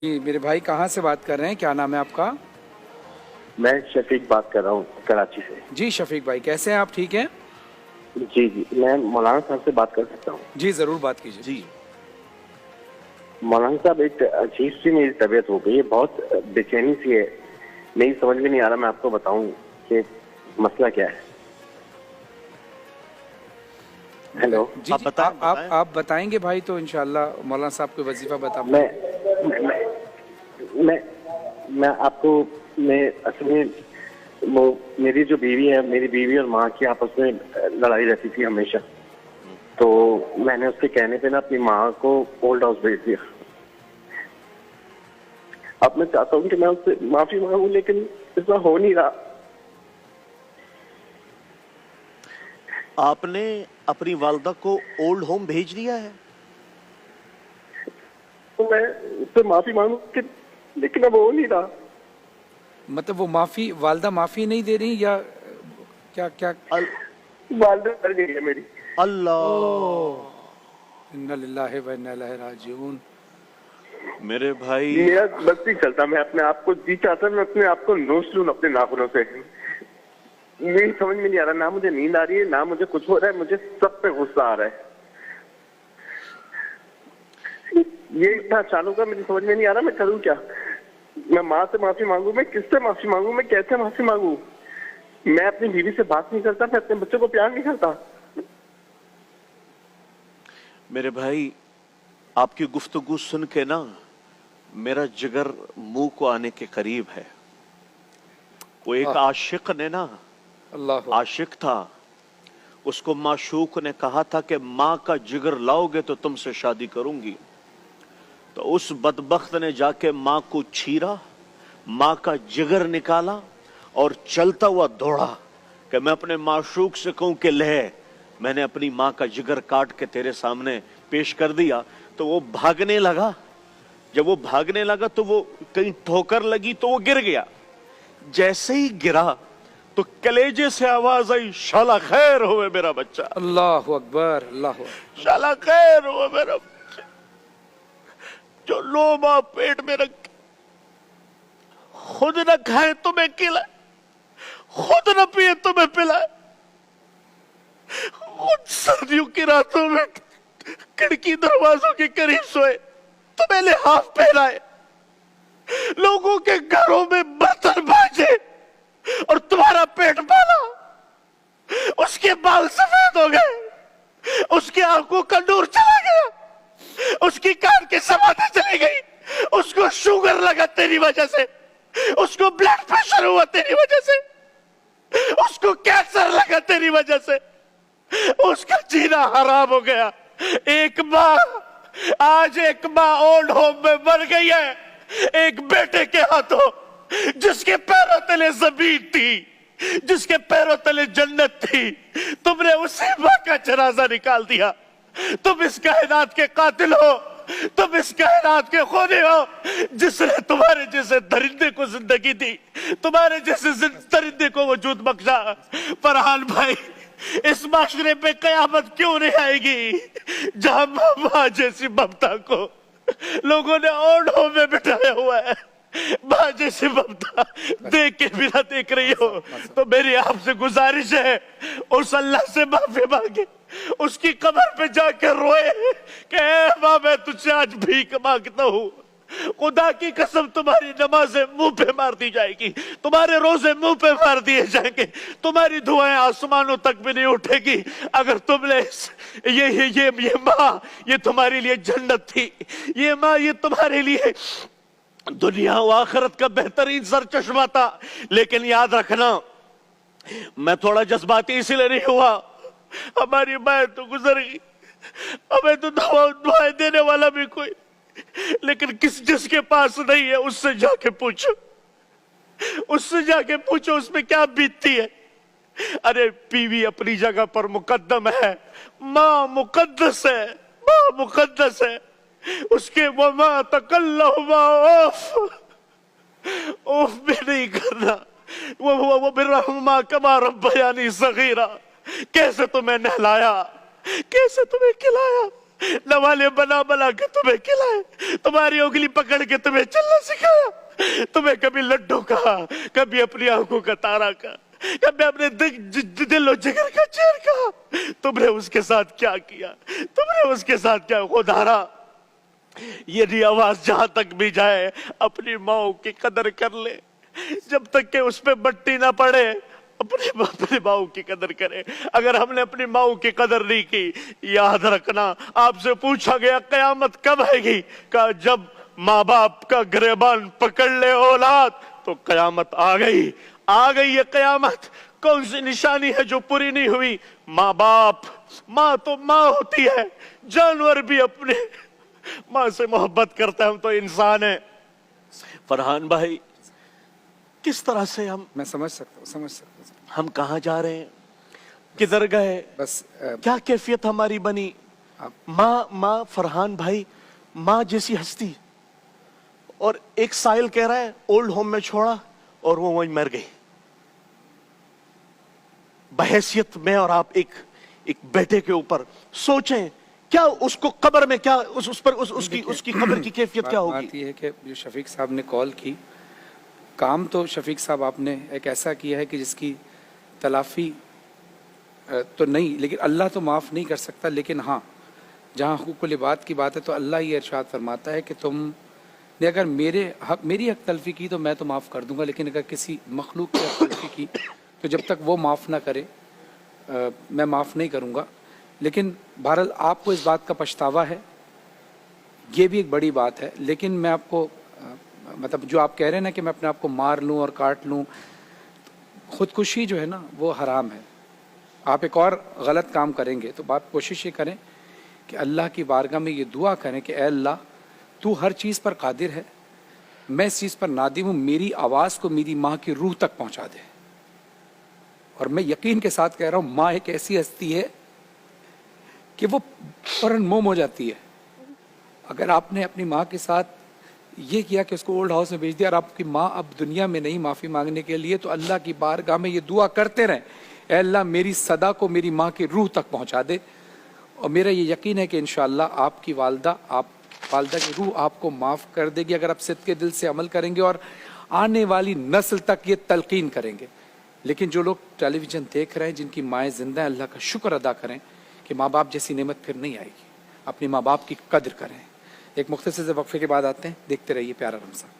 جی मेरे भाई कहाँ से बात कर रहे हैं, क्या नाम है आपका? मैं शफीक बात कर रहा हूँ कराची से। जी शफीक भाई, कैसे हैं आप, ठीक हैं? जी जी, मैं मौलाना साहब से बात कर सकता हूँ? जी जरूर बात कीजिए। जी मौलाना साहब, एक अजीब सी मेरी तबीयत हो गई है, बहुत बेचैनी सी है, मेरी समझ में नहीं आ रहा मैं आपको बताऊं कि मसला क्या है। हेलो, जी आप जी, बताएं, आप बताएंगे भाई तो इंशाल्लाह मौलाना साहब को वजीफा बता मैं आपको, मैं असल में वो मेरी जो बीवी है, मेरी बीवी और माँ की आपस में लड़ाई रहती थी हमेशा, तो मैंने उसके कहने पे ना अपनी माँ को ओल्ड हाउस भेज दिया। अब मैं चाहता हूँ कि मैं उससे माफी मांगू, लेकिन ऐसा हो नहीं रहा। आपने अपनी वालदा को ओल्ड होम भेज दिया है? तो मैं उससे माफी मांगू लेकिन अब हो नहीं रहा। मतलब वो माफी, वालदा माफी नहीं दे रही या क्या क्या? वालदा मर गई है मेरी। अल्लाह, इन्ना लिल्लाहि व इन्ना इलैहि राजिऊन। मेरे भाई मेरा बस नहीं चलता, मैं अपने आप को जी चाहता, मैं अपने आप को नोच लूं अपने नाखूनों से। मेरी समझ में नहीं आ रहा, ना मुझे नींद आ रही है, ना मुझे कुछ हो रहा है, मुझे सब पे गुस्सा आ रहा है। ये इतना अचानक का मेरी समझ में नहीं आ रहा, मैं करूं क्या? मैं माँ से माफी मांगू, मैं किससे माफी मांगू, मैं कैसे माफी मांगू? मैं अपनी बीवी से बात नहीं करता, मैं अपने बच्चों को प्यार नहीं करता। मेरे भाई, आपकी गुफ्तगू सुन के ना मेरा जिगर मुंह को आने के करीब है। वो एक आशिक ने ना, अल्लाह, आशिक था, उसको माशूक ने कहा था कि माँ का जिगर लाओगे तो तुमसे शादी करूंगी। तो उस बदबख्त ने जाके माँ को छीरा, माँ का जिगर निकाला और चलता हुआ दौड़ा कि मैं अपने माशूक से कहूं कि ले, मैंने अपनी माँ का जिगर काट के तेरे सामने पेश कर दिया। तो वो भागने लगा, जब वो भागने लगा तो वो कहीं ठोकर लगी तो वो गिर गया। जैसे ही गिरा तो कलेजे से आवाज आई, शाला खैर होवे मेरा बच्चा, अल्लाह अकबर, अल्लाह अकबर। शाला खैर होवे मेरा बच्चा, जो लोमा पेट में रख खुद न खाए तुम्हें खिलाए, खुद न पिए तुम्हें पिलाए, उन सर्दियों की रातों में खिड़की दरवाजों के करीब सोए, तुम्हें लिहाफ पहनाए, लोगों के घरों में बर्तन बाजे और तुम्हारा पेट पाला। उसके बाल सफेद हो गए, उसकी आंखों का नूर चला गया, उसकी कान की समाधि चली गई, उसको शुगर लगा तेरी वजह से, उसको ब्लड प्रेशर हुआ तेरी वजह से, उसको कैंसर लगा तेरी वजह से, उसका जीना हराम हो गया। एक माँ, आज एक माँ ओल्ड होम में मर गई है, एक बेटे के हाथों, जिसके पैरों तले जमीन थी, जिसके पैरों तले जन्नत थी, तुमने उसी माँ का जनाजा निकाल दिया। तुम इस कायनात के कातिल हो, तुम इस कायनात के खूनी हो, जिसने तुम्हारे जैसे दरिंदे को जिंदगी दी, तुम्हारे जैसे दरिंदे को वजूद बख्शा। फरहान भाई, इस माशरे पे कयामत क्यों नहीं आएगी जहां माँ जैसी ममता को लोगों ने ओल्ड होम में बिठाया हुआ है? माँ जैसी ममता देख के भी ना देख रही हो तो मेरी आपसे गुजारिश है, उस अल्लाह से माफी मांगे, उसकी कब्र पे जाकर रोए कि ऐ माँ, मैं तुझसे आज भीख मांगता हूँ, खुदा की कसम तुम्हारी नमाजें मुंह पे मार दी जाएगी, तुम्हारे रोजे मुंह पे मार दिए जाएंगे, तुम्हारी दुआएं आसमानों तक भी नहीं उठेगी अगर तुमने ये माँ, ये तुम्हारे लिए जन्नत थी, ये माँ, ये तुम्हारे लिए दुनिया व आखिरत का बेहतरीन सर चश्मा था। लेकिन याद रखना, मैं थोड़ा जज्बाती इसलिए नहीं हुआ, हमारी माँ तो गुजर गई, हमें तो दुआएं देने वाला भी कोई, लेकिन जिसके पास नहीं है उससे जाके पूछो, उससे जाके पूछो उसमें क्या बीतती है। अरे बीवी अपनी जगह पर मुकद्दम है, माँ मुकद्दस है, माँ मुकद्दस है, उसके वमा तकल्लुमा ओफ भी नहीं करना, वो बिर्रहुमा कमा रब्बयानी सगीरा। कैसे तुम्हें नहलाया, कैसे तुम्हें खिलाया, नवाले बना बना के तुम्हें खिलाए, तुम्हारी उंगली पकड़ के तुम्हें चलना सिखाया, तुम्हें कभी लड्डू कहा, कभी अपनी आंखों का तारा कहा, कभी अपने दिल और जिगर का चैन कहा। तुमने उसके साथ क्या किया, तुमने उसके साथ क्या खुदारा। यदि आवाज जहां तक भी जाए अपनी माँ की कदर कर ले, जब तक के उस पे मट्टी ना पड़े अपने माँ की कदर करें। अगर हमने अपनी माँ की कदर नहीं की, याद रखना आपसे पूछा गया कयामत कब आएगी, कहा जब माँ बाप का गिरबान पकड़ ले औलाद तो कयामत आ गई। आ गई ये कयामत। कौन सी निशानी है जो पूरी नहीं हुई? माँ बाप। माँ तो माँ होती है, जानवर भी अपने माँ से मोहब्बत करता है, हम तो इंसान है। फरहान भाई, किस तरह से मैं समझ सकता हूँ हम कहाँ जा रहे हैं, किधर गए, बस क्या कैफियत हमारी बनी। माँ फरहान भाई, माँ जैसी हस्ती। और एक साहिल कह रहा है ओल्ड होम में छोड़ा और वो वहीं मर गई। बहैसियत में और आप एक बेटे के ऊपर सोचें, क्या उसको कब्र में क्या उसकी कब्र की कैफियत क्या होगी। बात ये है कि जो शफीक साहब ने कॉल की, काम तो शफीक साहब आपने एक ऐसा किया है कि जिसकी तलाफी तो नहीं, लेकिन अल्लाह तो माफ़ नहीं कर सकता। लेकिन हाँ, जहाँ हुकूकुल इबाद की बात है तो अल्लाह ये इरशाद फरमाता है कि तुमने अगर मेरी हक तलफी की तो मैं तो माफ़ कर दूंगा, लेकिन अगर किसी मखलूक की हक तलफी की तो जब तक वो माफ़ ना करे मैं माफ़ नहीं करूँगा। लेकिन बहरहाल आपको इस बात का पछतावा है, ये भी एक बड़ी बात है। लेकिन मैं आपको मतलब जो आप कह रहे हैं ना कि मैं अपने आप को मार लूँ और काट लूँ, ख़ुदकुशी जो है ना वो हराम है। आप एक और गलत काम करेंगे तो आप कोशिश ये करें कि अल्लाह की बारगाह में ये दुआ करें कि ऐ अल्लाह तू हर चीज़ पर कादिर है, मैं इस चीज़ पर नादिम हूँ, मेरी आवाज़ को मेरी माँ की रूह तक पहुँचा दे। और मैं यकीन के साथ कह रहा हूँ, माँ एक ऐसी हस्ती है कि वो फौरन मोम हो जाती है। अगर आपने अपनी माँ के साथ ये किया कि उसको ओल्ड हाउस में भेज दिया और आपकी माँ अब दुनिया में नहीं माफ़ी मांगने के लिए, तो अल्लाह की बारगाह में ये दुआ करते रहें, ऐ अल्लाह मेरी सदा को मेरी माँ की रूह तक पहुँचा दे। और मेरा ये यकीन है कि इंशाअल्लाह आपकी वालदा की रूह आपको माफ़ कर देगी, अगर आप सिद्क़े दिल से अमल करेंगे और आने वाली नस्ल तक ये तलकीन करेंगे। लेकिन जो लोग टेलीविज़न देख रहे हैं, जिनकी माएँ ज़िंदा हैं, अल्लाह का शुक्र अदा करें कि माँ बाप जैसी नेमत फिर नहीं आएगी। अपने माँ बाप की कद्र करें। एक मुख्तसर से वक्फे के बाद आते हैं, देखते रहिए प्यारा रमज़ान।